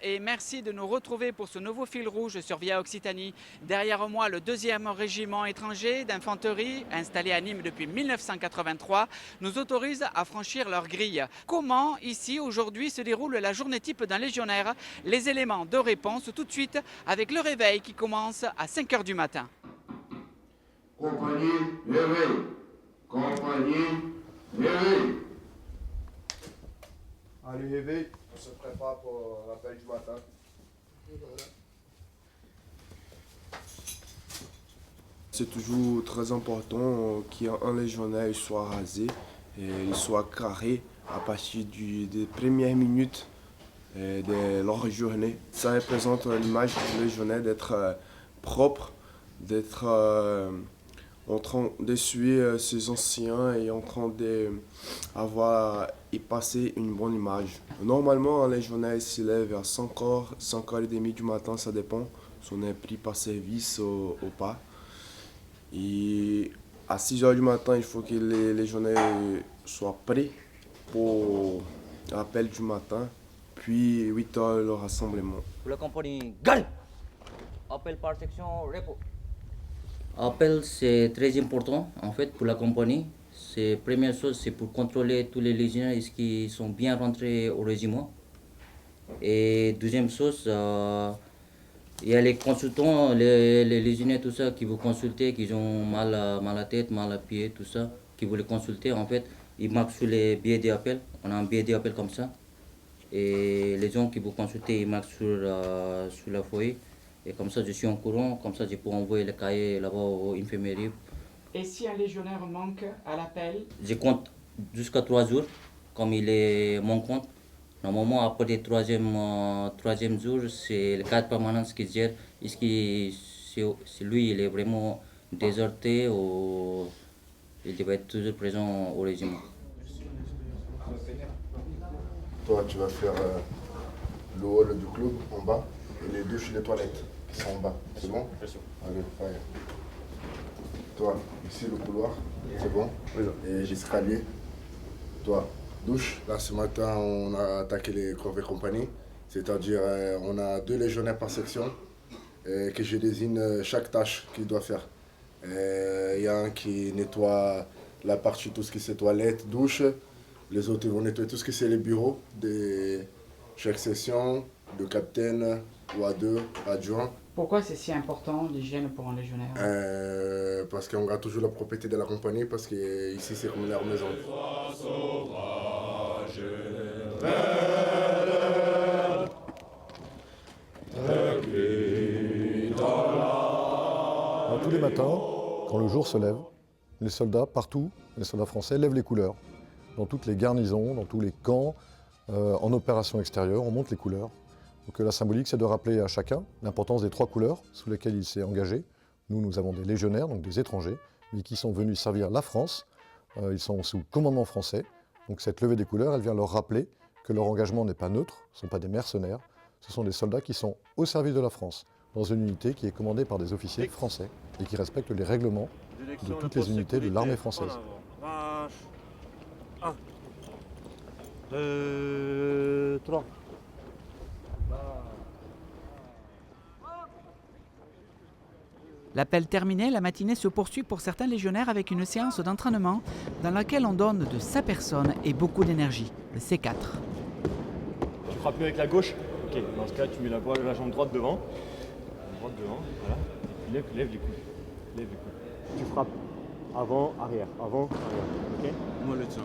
et merci de nous retrouver pour ce nouveau fil rouge sur Via Occitanie. Derrière moi, le 2e régiment étranger d'infanterie, installé à Nîmes depuis 1983, nous autorise à franchir leur grille. Comment, ici, aujourd'hui, se déroule la journée type d'un légionnaire? Les éléments de réponse tout de suite avec le réveil qui commence à 5 h du matin. Compagnie, réveil. Compagnie, réveil. Allez, réveil. On se prépare pour l'appel du matin. C'est toujours très important qu'un légionnaire soit rasé et il soit carré à partir des premières minutes de leur journée. Ça représente l'image du légionnaire d'être propre, d'être en train d'essuyer ses anciens et en train d'avoir et passer une bonne image. Normalement, un légionnaire se lève vers 5h, 5h30 du matin, ça dépend si on est pris par service ou pas. Et à 6h du matin, il faut que les légionnaires soient prêts pour l'appel du matin, puis 8h le rassemblement. Pour la compagnie, gagne! Appel par section, repos. Appel, c'est très important en fait pour la compagnie. Première chose, c'est pour contrôler tous les légionnaires est-ce qu'ils sont bien rentrés au régiment. Et deuxième chose, il y a les consultants, les légionnaires, tout ça, qui vous consulter, qui ont mal à la tête, mal à pied, tout ça, qui vous les consulter. En fait, ils marquent sur les billets d'appel. On a un billet d'appel comme ça. Et les gens qui vous consultent, ils marquent sur la feuille. Et comme ça, je suis en courant, comme ça, je peux envoyer le cahier là-bas aux infirmeries. Et si un légionnaire manque à l'appel? Je compte jusqu'à 3 jours, comme il est mon compte. Normalement, après le troisième jour, c'est le cadre permanent qui gère. Est-ce que lui, il est vraiment déserté ou il doit être toujours présent au régiment? Toi, tu vas faire le hall du club en bas et les douches et les toilettes qui sont en bas. C'est bon? Allez, fire. Toi, ici le couloir, c'est bon? Oui. Et l'escalier. Toi, douche. Là, ce matin, on a attaqué les corps et compagnie. C'est-à-dire, on a 2 légionnaires par section que je désigne chaque tâche qu'il doit faire. Il y a un qui nettoie la partie, tout ce qui c'est toilette, douche. Les autres ils vont nettoyer tout ce qui c'est les bureaux de chaque section, de capitaine ou A2, adjoint. Pourquoi c'est si important l'hygiène pour un légionnaire? Parce qu'on garde toujours la propriété de la compagnie, parce que ici c'est comme leur maison. Tous les matins, quand le jour se lève, les soldats partout, les soldats français lèvent les couleurs. Dans toutes les garnisons, dans tous les camps, en opération extérieure, on monte les couleurs. Donc la symbolique, c'est de rappeler à chacun l'importance des 3 couleurs sous lesquelles il s'est engagé. Nous avons des légionnaires, donc des étrangers, mais qui sont venus servir la France. Ils sont sous commandement français. Donc cette levée des couleurs, elle vient leur rappeler que leur engagement n'est pas neutre, ce ne sont pas des mercenaires, ce sont des soldats qui sont au service de la France, dans une unité qui est commandée par des officiers français et qui respectent les règlements de toutes les unités de l'armée française. 1, 2, 3. L'appel terminé, la matinée se poursuit pour certains légionnaires avec une séance d'entraînement dans laquelle on donne de sa personne et beaucoup d'énergie, le C4. Tu frappes mieux avec la gauche. Ok, dans ce cas, tu mets la jambe droite devant. Voilà. Et puis lève les coudes. Lève les coudes. Tu frappes avant, arrière, ok? Moi le tien.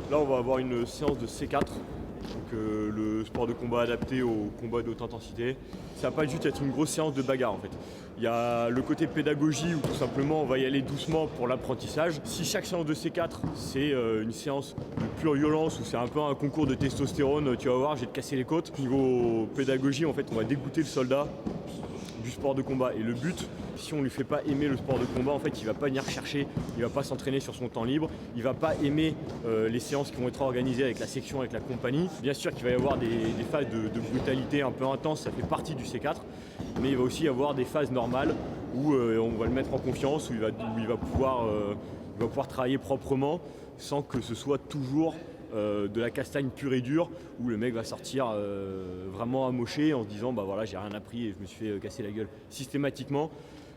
Là, on va avoir une séance de C4. Donc le sport de combat adapté au combat de haute intensité. Ça va pas juste être une grosse séance de bagarre en fait. Il y a le côté pédagogie où tout simplement on va y aller doucement pour l'apprentissage. Si chaque séance de C4 c'est une séance de pure violence où c'est un peu un concours de testostérone, tu vas voir, je vais te casser les côtes. Niveau pédagogie en fait on va dégoûter le soldat du sport de combat. Et le but, si on lui fait pas aimer le sport de combat, en fait, il va pas venir chercher, il va pas s'entraîner sur son temps libre, il va pas aimer les séances qui vont être organisées avec la section, avec la compagnie. Bien sûr qu'il va y avoir des phases de brutalité un peu intense, ça fait partie du C4, mais il va aussi y avoir des phases normales où on va le mettre en confiance, où il va pouvoir travailler proprement sans que ce soit toujours de la castagne pure et dure, où le mec va sortir vraiment amoché en se disant bah voilà, j'ai rien appris et je me suis fait casser la gueule systématiquement.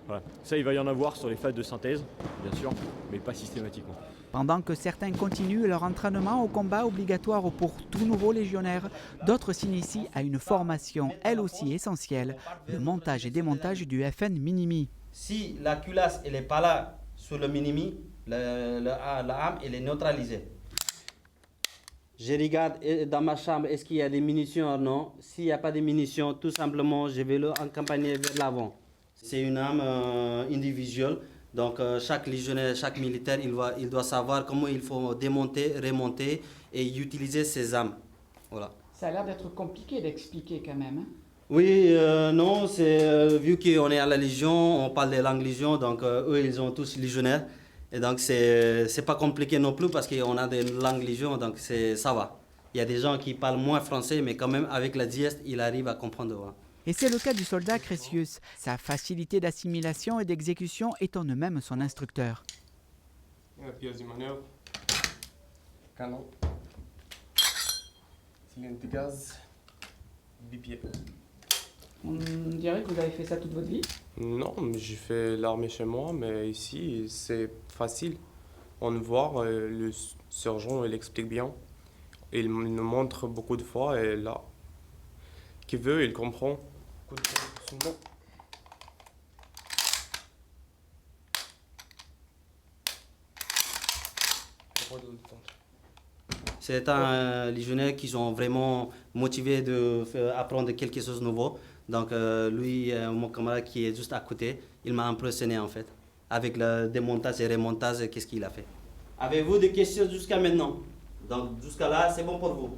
Voilà. Ça, il va y en avoir sur les phases de synthèse, bien sûr, mais pas systématiquement. Pendant que certains continuent leur entraînement au combat obligatoire pour tout nouveau légionnaire, d'autres s'initient à une formation, elle aussi essentielle, le montage et démontage du FN Minimi. Si la culasse n'est pas là sur le Minimi, la arme elle est neutralisée. Je regarde dans ma chambre, est-ce qu'il y a des munitions ou non. S'il n'y a pas de munitions, tout simplement, je vais l'accompagner vers l'avant. C'est une arme individuelle. Donc chaque légionnaire, chaque militaire, il doit savoir comment il faut démonter, remonter et utiliser ses armes. Voilà. Ça a l'air d'être compliqué d'expliquer quand même. Oui, non, c'est vu qu'on est à la Légion, on parle des langues Légion, donc eux ils sont tous légionnaires. Et donc c'est pas compliqué non plus parce qu'on a des langues Légion, donc ça va. Il y a des gens qui parlent moins français, mais quand même avec la dièse, ils arrivent à comprendre. Voilà. Et c'est le cas du soldat Crécius. Sa facilité d'assimilation et d'exécution étonne même son instructeur. Pièce de manœuvre, canon, cylindre de gaz, bipied. On dirait que vous avez fait ça toute votre vie? Non, j'ai fait l'armée chez moi, mais ici c'est facile. On voit, le sergent il explique bien. Il nous montre beaucoup de fois et là, qui veut, il comprend. C'est un légionnaire qui sont vraiment motivés d'apprendre quelque chose de nouveau. Donc lui, mon camarade qui est juste à côté, il m'a impressionné en fait. Avec le démontage et remontage, qu'est-ce qu'il a fait. Avez-vous des questions jusqu'à maintenant? Donc jusqu'à là, c'est bon pour vous?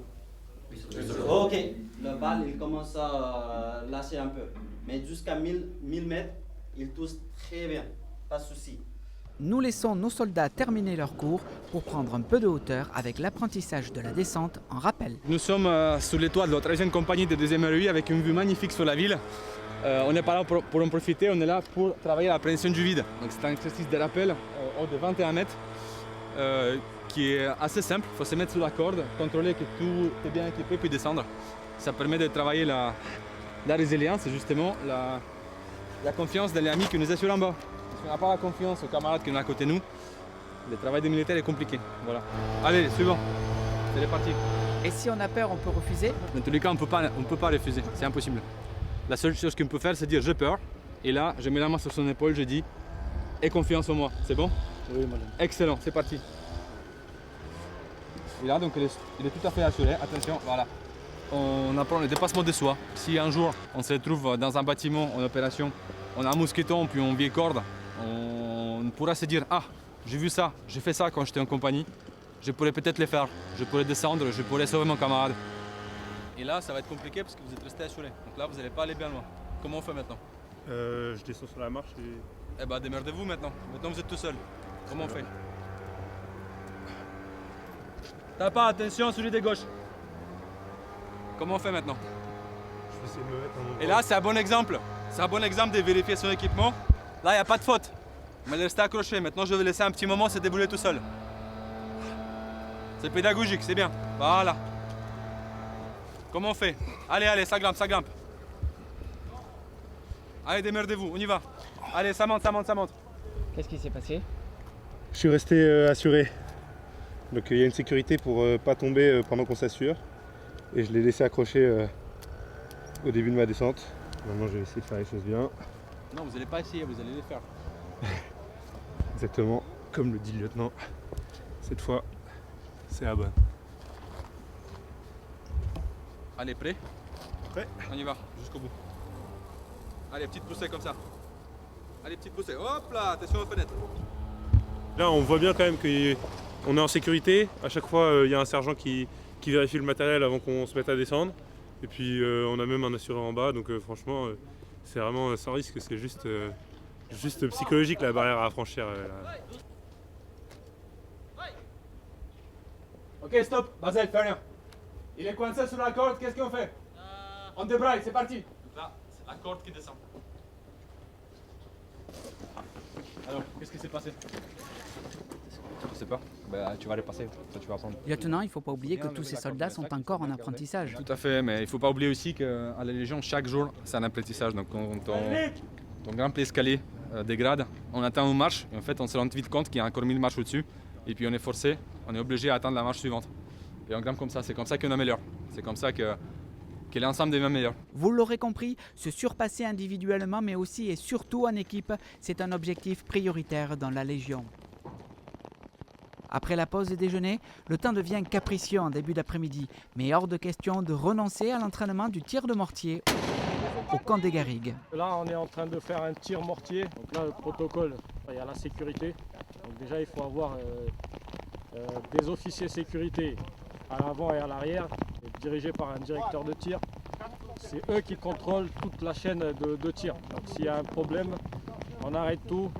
Ok, le balle il commence à lâcher un peu. Mais jusqu'à 1000 mètres, il touche très bien, pas de souci. Nous laissons nos soldats terminer leur cours pour prendre un peu de hauteur avec l'apprentissage de la descente en rappel. Nous sommes sous les toits de la 13e compagnie de 2e RUI avec une vue magnifique sur la ville. On n'est pas là pour en profiter, on est là pour travailler à la prévention du vide. C'est un exercice de rappel haut de 21 mètres qui est assez simple. Il faut se mettre sur la corde, contrôler que tout est bien équipé puis descendre. Ça permet de travailler la résilience et justement la confiance de l'ami qui nous assure en bas. Si on n'a pas la confiance aux camarades qui sont à côté de nous, le travail des militaires est compliqué. Voilà. Allez, suivant. C'est parti. Et si on a peur, on peut refuser? Dans tous les cas, on ne peut pas refuser. C'est impossible. La seule chose qu'on peut faire, c'est dire j'ai peur. Et là, je mets la main sur son épaule, je dis aie confiance en moi. C'est bon? Oui, madame. Excellent, c'est parti. Et là, donc, il est tout à fait assuré. Attention, voilà. On apprend le dépassement de soi. Si un jour, on se retrouve dans un bâtiment en opération, on a un mousqueton puis on vieille corde, on pourra se dire ah, j'ai vu ça, j'ai fait ça quand j'étais en compagnie. Je pourrais peut-être le faire. Je pourrais descendre, je pourrais sauver mon camarade. Et là, ça va être compliqué parce que vous êtes resté assuré. Donc là, vous n'allez pas aller bien loin. Comment on fait maintenant? Je descends sur la marche et... Eh ben, démerdez-vous maintenant. Maintenant, vous êtes tout seul. Comment on fait? T'as pas, attention, celui de gauche. Comment on fait maintenant? Je vais essayer de me mettre en mon Et là, c'est un bon exemple. C'est un bon exemple de vérifier son équipement. Là, il n'y a pas de faute. Mais il restait accroché. Maintenant, je vais laisser un petit moment se débrouiller tout seul. C'est pédagogique, c'est bien. Voilà. Comment on fait? Allez, allez, ça grimpe, ça grimpe. Allez, démerdez-vous, on y va. Allez, ça monte, ça monte, ça monte. Qu'est-ce qui s'est passé? Je suis resté assuré. Donc il y a une sécurité pour pas tomber pendant qu'on s'assure. Et je l'ai laissé accroché au début de ma descente. Maintenant je vais essayer de faire les choses bien. Non, vous n'allez pas essayer, vous allez les faire. Exactement comme le dit le lieutenant. Cette fois, c'est la bonne. Allez, prêt? Prêt. On y va, jusqu'au bout. Allez, petite poussée comme ça. Allez, petite poussée. Hop là, attention aux fenêtres. Là on voit bien quand même qu'on est en sécurité. À chaque fois il y a un sergent qui vérifie le matériel avant qu'on se mette à descendre. Et puis on a même un assureur en bas, donc franchement c'est vraiment sans risque, c'est juste psychologique la barrière à franchir. Ok, stop, Basel, fais rien. Il est coincé sur la corde, qu'est-ce qu'on fait? On débraille, c'est parti. Là, c'est la corde qui descend. Alors, qu'est-ce qui s'est passé? sais pas, bah, tu vas les passer, ça tu vas apprendre. Lieutenant, il ne faut pas oublier que tous ces soldats sont encore en apprentissage. Tout à fait, mais il ne faut pas oublier aussi qu'à la Légion, chaque jour, c'est un apprentissage. Donc quand on grimpe l'escalier des grades, on atteint une marche, et en fait on se rend vite compte qu'il y a encore 1000 marches au-dessus, et puis on est forcé, on est obligé à atteindre la marche suivante. Et on grimpe comme ça, c'est comme ça qu'on améliore, c'est comme ça que l'ensemble devient meilleur. Vous l'aurez compris, se surpasser individuellement mais aussi et surtout en équipe, c'est un objectif prioritaire dans la Légion. Après la pause déjeuner, le temps devient capricieux en début d'après-midi, mais hors de question de renoncer à l'entraînement du tir de mortier au camp des Garrigues. Là, on est en train de faire un tir mortier. Donc là, le protocole, il y a la sécurité. Donc déjà, il faut avoir des officiers sécurité à l'avant et à l'arrière, dirigés par un directeur de tir. C'est eux qui contrôlent toute la chaîne de tir. Donc s'il y a un problème, on arrête tout,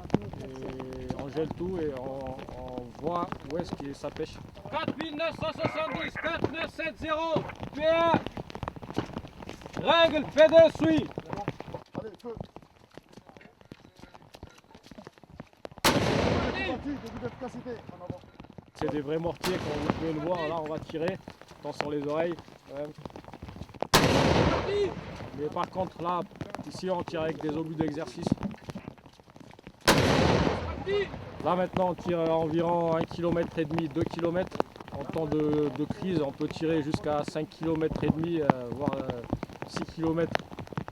et on gèle tout et on voit où est-ce que ça pêche. 4970, 4970, P1. Règle, P2, suit. Allez, feu. C'est des vrais mortiers, comme vous pouvez le voir, là on va tirer, attention les oreilles. Mais par contre là, ici on tire avec des obus d'exercice. Là maintenant on tire environ 1,5 km, 2 km. En temps de crise on peut tirer jusqu'à 5 km et demi, voire 6 km.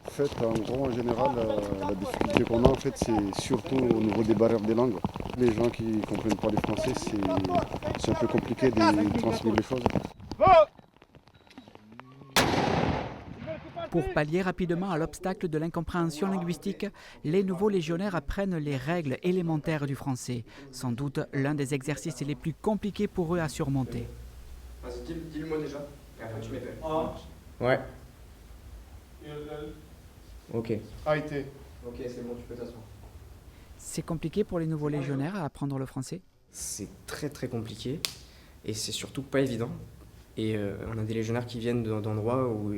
En fait, en gros, en général, la difficulté qu'on a, en fait, c'est surtout au niveau des barrières des langues. Les gens qui ne comprennent pas le français, c'est un peu compliqué de transmettre les choses. Pour pallier rapidement à l'obstacle de l'incompréhension linguistique, les nouveaux légionnaires apprennent les règles élémentaires du français. Sans doute l'un des exercices les plus compliqués pour eux à surmonter. Vas-y, dis-le-moi déjà, et après tu m'épelles. Ouais. Ok. Arrêtez. Ok, c'est bon, tu peux t'asseoir. C'est compliqué pour les nouveaux légionnaires à apprendre le français? C'est très très compliqué et c'est surtout pas évident. Et on a des légionnaires qui viennent d'endroits où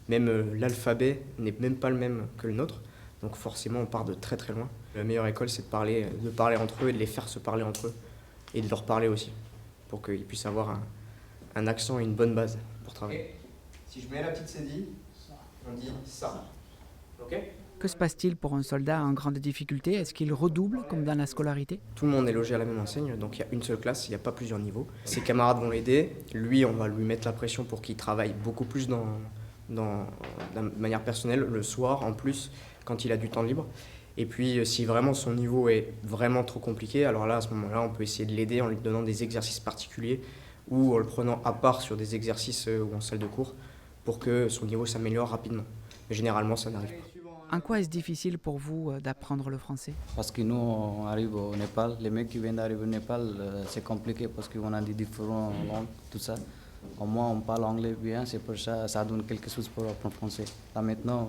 même l'alphabet n'est même pas le même que le nôtre. Donc forcément on part de très très loin. La meilleure école c'est de parler entre eux et de les faire se parler entre eux. Et de leur parler aussi, pour qu'ils puissent avoir un accent et une bonne base pour travailler. Et si je mets la petite cédille, on dit ça. Ok ? Que se passe-t-il pour un soldat en grande difficulté? Est-ce qu'il redouble comme dans la scolarité? Tout le monde est logé à la même enseigne, donc il y a une seule classe, il n'y a pas plusieurs niveaux. Ses camarades vont l'aider, lui on va lui mettre la pression pour qu'il travaille beaucoup plus de manière personnelle, le soir en plus, quand il a du temps libre. Et puis si vraiment son niveau est vraiment trop compliqué, alors là à ce moment-là on peut essayer de l'aider en lui donnant des exercices particuliers ou en le prenant à part sur des exercices ou en salle de cours pour que son niveau s'améliore rapidement. Mais généralement ça n'arrive pas. En quoi est-ce difficile pour vous d'apprendre le français? Parce que nous, on arrive au Népal. Les mecs qui viennent d'arriver au Népal, c'est compliqué parce qu'on a des différentes langues, tout ça. Au moins, on parle anglais bien, c'est pour ça ça donne quelque chose pour apprendre français. Là maintenant,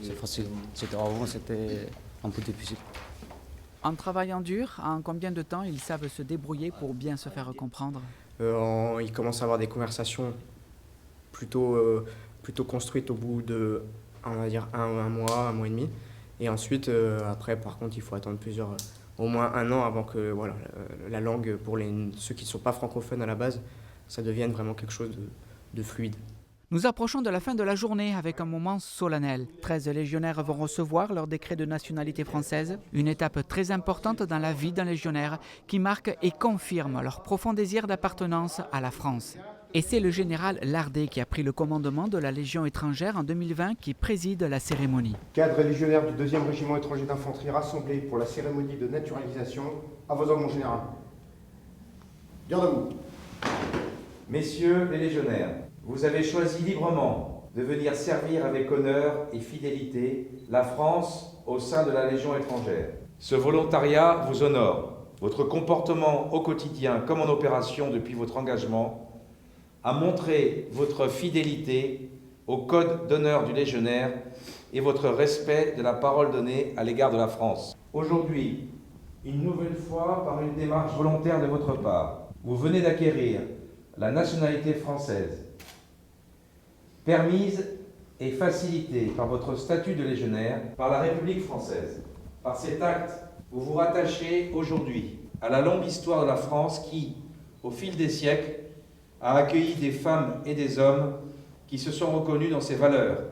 c'est facile. Avant, c'était un peu difficile. En travaillant dur, en combien de temps ils savent se débrouiller pour bien se faire comprendre? Ils commencent à avoir des conversations plutôt construites au bout de, on va dire, un mois et demi. Et ensuite, après, par contre, il faut attendre au moins 1 an avant que voilà, la langue, pour ceux qui ne sont pas francophones à la base, ça devienne vraiment quelque chose de fluide. Nous approchons de la fin de la journée avec un moment solennel. 13 légionnaires vont recevoir leur décret de nationalité française, une étape très importante dans la vie d'un légionnaire qui marque et confirme leur profond désir d'appartenance à la France. Et c'est le général Lardet qui a pris le commandement de la Légion étrangère en 2020 qui préside la cérémonie. Cadres légionnaires du 2e régiment étranger d'infanterie rassemblés pour la cérémonie de naturalisation, à vos ordres mon général. Garde à vous. Messieurs les légionnaires, vous avez choisi librement de venir servir avec honneur et fidélité la France au sein de la Légion étrangère. Ce volontariat vous honore. Votre comportement au quotidien comme en opération depuis votre engagement a montré votre fidélité au code d'honneur du légionnaire et votre respect de la parole donnée à l'égard de la France. Aujourd'hui, une nouvelle fois par une démarche volontaire de votre part, vous venez d'acquérir la nationalité française, permise et facilitée par votre statut de légionnaire par la République française. Par cet acte, vous vous rattachez aujourd'hui à la longue histoire de la France qui, au fil des siècles, a accueilli des femmes et des hommes qui se sont reconnus dans ses valeurs,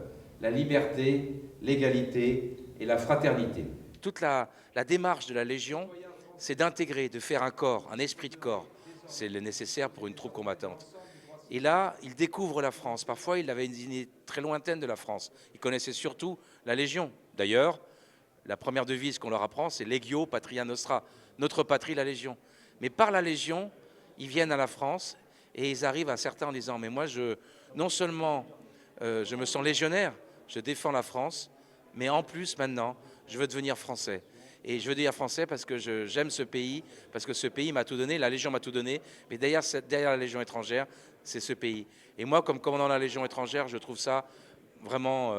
la liberté, l'égalité et la fraternité. Toute la démarche de la Légion, c'est d'intégrer, de faire un corps, un esprit de corps. C'est le nécessaire pour une troupe combattante. Et là, il découvre la France. Parfois, il avait une idée très lointaine de la France. Il connaissait surtout la Légion. D'ailleurs, la première devise qu'on leur apprend, c'est « Legio Patria Nostra », notre patrie, la Légion. Mais par la Légion, ils viennent à la France et ils arrivent à certains en disant « Mais moi, non seulement je me sens légionnaire, je défends la France, mais en plus, maintenant, je veux devenir français. Et je veux devenir français parce que j'aime ce pays, parce que ce pays m'a tout donné, la Légion m'a tout donné, mais derrière la Légion étrangère, c'est ce pays. Et moi, comme commandant de la Légion étrangère, je trouve ça vraiment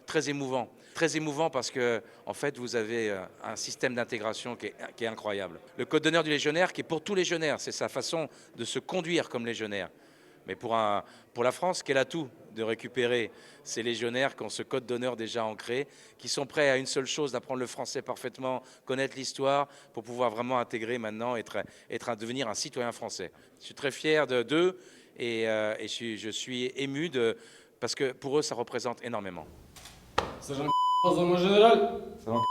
très émouvant. Très émouvant parce que, en fait, vous avez un système d'intégration qui est incroyable. Le code d'honneur du légionnaire, qui est pour tous les légionnaires, c'est sa façon de se conduire comme légionnaire. Mais pour la France, quel atout de récupérer ces légionnaires qui ont ce code d'honneur déjà ancré, qui sont prêts à une seule chose, d'apprendre le français parfaitement, connaître l'histoire, pour pouvoir vraiment intégrer maintenant, devenir un citoyen français. Je suis très fier d'eux et je suis ému parce que pour eux, ça représente énormément. Sergent mon général. Sergent,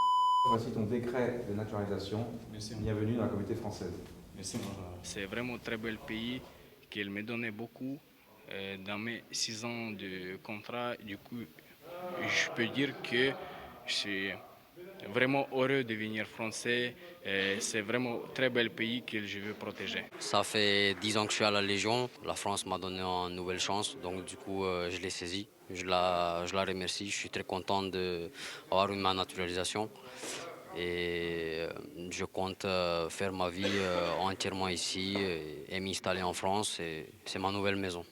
voici ton décret de naturalisation. Merci. Bienvenue dans la communauté française. Merci. C'est vraiment un très bel pays qu'il me donnait beaucoup dans mes 6 ans de contrat. Du coup, je peux dire que je suis vraiment heureux de devenir français. C'est vraiment un très bel pays que je veux protéger. Ça fait 10 ans que je suis à la Légion. La France m'a donné une nouvelle chance, donc du coup, je l'ai saisie. Je la remercie. Je suis très content d'avoir eu ma naturalisation. Et je compte faire ma vie entièrement ici et m'installer en France. C'est ma nouvelle maison.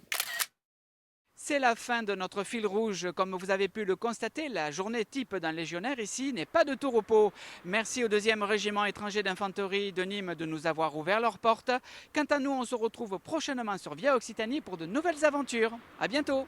C'est la fin de notre fil rouge. Comme vous avez pu le constater, la journée type d'un légionnaire ici n'est pas de tout repos. Merci au 2e régiment étranger d'infanterie de Nîmes de nous avoir ouvert leurs portes. Quant à nous, on se retrouve prochainement sur Via Occitanie pour de nouvelles aventures. À bientôt.